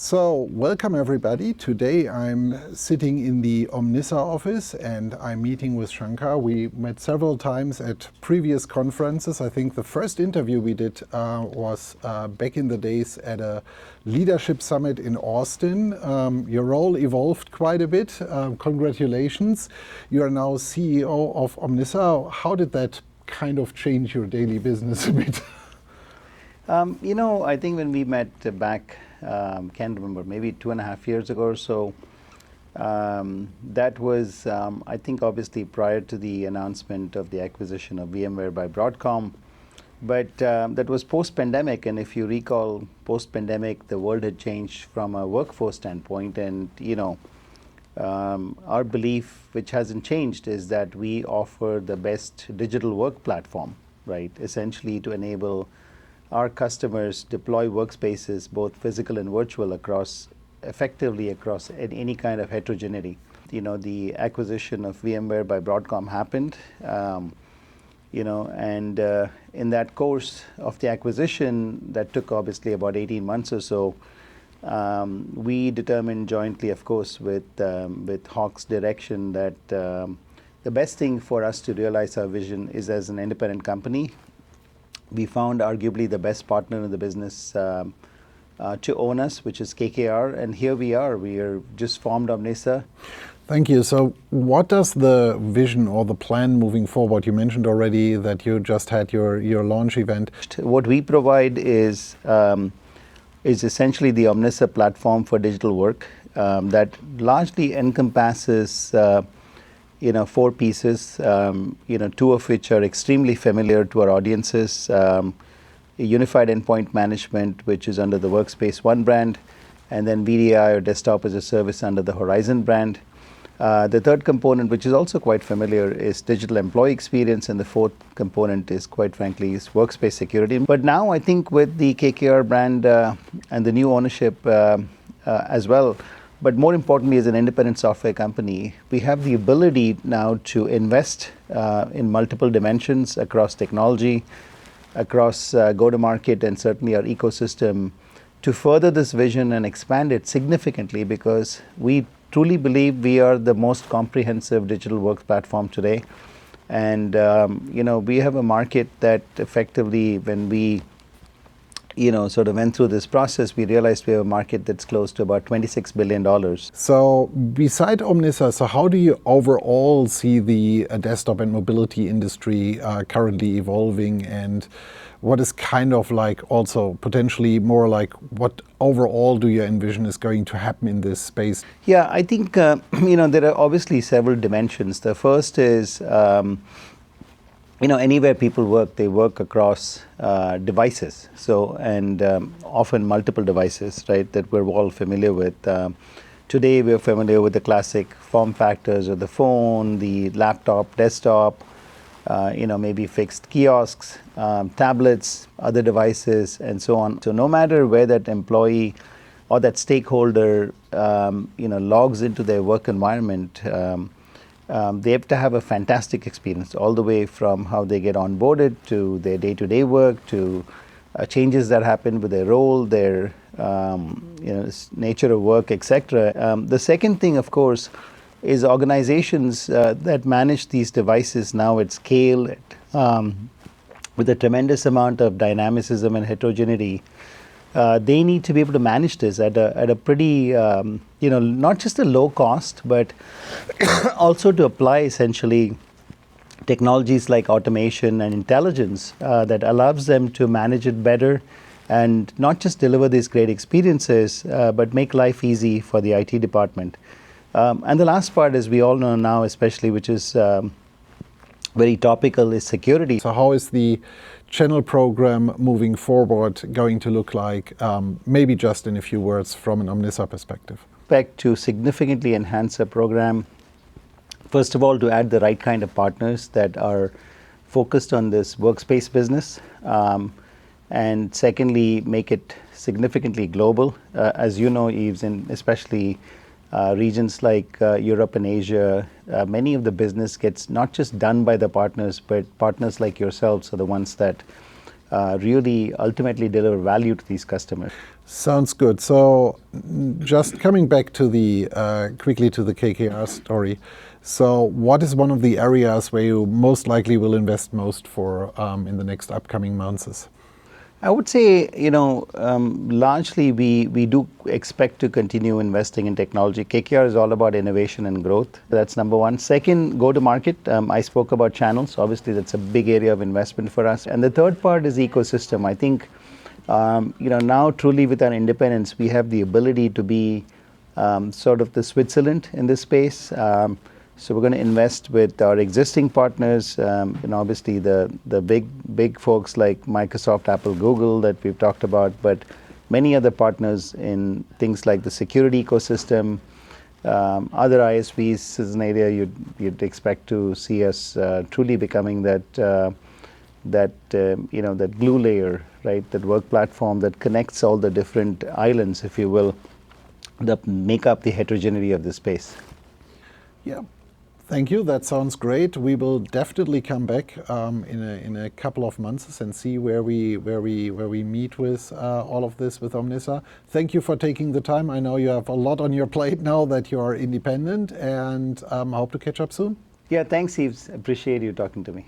So, welcome everybody. Today I'm sitting in the Omnissa office and I'm meeting with Shankar. We met several times at previous conferences. I think the first interview we did was back in the days at a leadership summit in Austin. Your role evolved quite a bit. Congratulations. You are now CEO of Omnissa. How did that kind of change your daily business a bit? I think when we met back, can't remember, maybe 2.5 years ago or so, that was, I think, obviously prior to the announcement of the acquisition of VMware by Broadcom. But that was post-pandemic, and if you recall, post-pandemic, the world had changed from a workforce standpoint, and our belief, which hasn't changed, is that we offer the best digital work platform, right? Essentially to enable our customers deploy workspaces, both physical and virtual, effectively across any kind of heterogeneity. The acquisition of VMware by Broadcom happened, and in that course of the acquisition, that took obviously about 18 months or so, we determined jointly, of course, with Hawk's direction that the best thing for us to realize our vision is as an independent company. We found arguably the best partner in the business to own us, which is KKR, and here we are. We are just formed Omnissa. Thank you. So what does the vision or the plan moving forward? You mentioned already that you just had your launch event. What we provide is essentially the Omnissa platform for digital work that largely encompasses four pieces, two of which are extremely familiar to our audiences. Unified Endpoint Management, which is under the Workspace ONE brand, and then VDI or Desktop as a Service under the Horizon brand. The third component, which is also quite familiar, is Digital Employee Experience, and the fourth component is, quite frankly, is Workspace Security. But now I think with the KKR brand and the new ownership as well, but more importantly, as an independent software company, we have the ability now to invest in multiple dimensions across technology, across go-to-market, and certainly our ecosystem to further this vision and expand it significantly, because we truly believe we are the most comprehensive digital work platform today. And we have a market that effectively, when we sort of went through this process, we realized we have a market that's close to about $26 billion. So beside Omnissa, so how do you overall see the desktop and mobility industry currently evolving, and what is kind of like also potentially more like what overall do you envision is going to happen in this space? Yeah, I think, there are obviously several dimensions. The first is, anywhere people work, they work across devices. So, and often multiple devices, right, that we're all familiar with. Today, we're familiar with the classic form factors of the phone, the laptop, desktop, maybe fixed kiosks, tablets, other devices, and so on. So no matter where that employee or that stakeholder, logs into their work environment, they have to have a fantastic experience, all the way from how they get onboarded to their day-to-day work, to changes that happen with their role, their nature of work, etc. The second thing, of course, is organizations that manage these devices now at scale, with a tremendous amount of dynamicism and heterogeneity. They need to be able to manage this at a pretty, not just a low cost, but also to apply essentially technologies like automation and intelligence that allows them to manage it better and not just deliver these great experiences, but make life easy for the IT department. And the last part, as we all know now, especially, which is very topical, is security. So how is the channel program moving forward going to look like, maybe just in a few words from an Omnissa perspective? Expect to significantly enhance the program. First of all, to add the right kind of partners that are focused on this workspace business. And secondly, make it significantly global. As you know, Yves, and especially regions like Europe and Asia, many of the business gets not just done by the partners, but partners like yourselves are the ones that really ultimately deliver value to these customers. Sounds good. So just coming back to the quickly to the KKR story. So what is one of the areas where you most likely will invest most for in the next upcoming months? I would say, largely we do expect to continue investing in technology. KKR is all about innovation and growth. That's number one. Second, go to market. I spoke about channels. Obviously, that's a big area of investment for us. And the third part is ecosystem. I think, now truly with our independence, we have the ability to be sort of the Switzerland in this space. So we're going to invest with our existing partners, obviously the big folks like Microsoft, Apple, Google that we've talked about, but many other partners in things like the security ecosystem, other ISVs is an area you'd expect to see us truly becoming that glue layer, right? That work platform that connects all the different islands, if you will, that make up the heterogeneity of the space. Yeah. Thank you. That sounds great. We will definitely come back in a couple of months and see where we meet with all of this with Omnissa. Thank you for taking the time. I know you have a lot on your plate now that you are independent, and I hope to catch up soon. Yeah, thanks, Yves. Appreciate you talking to me.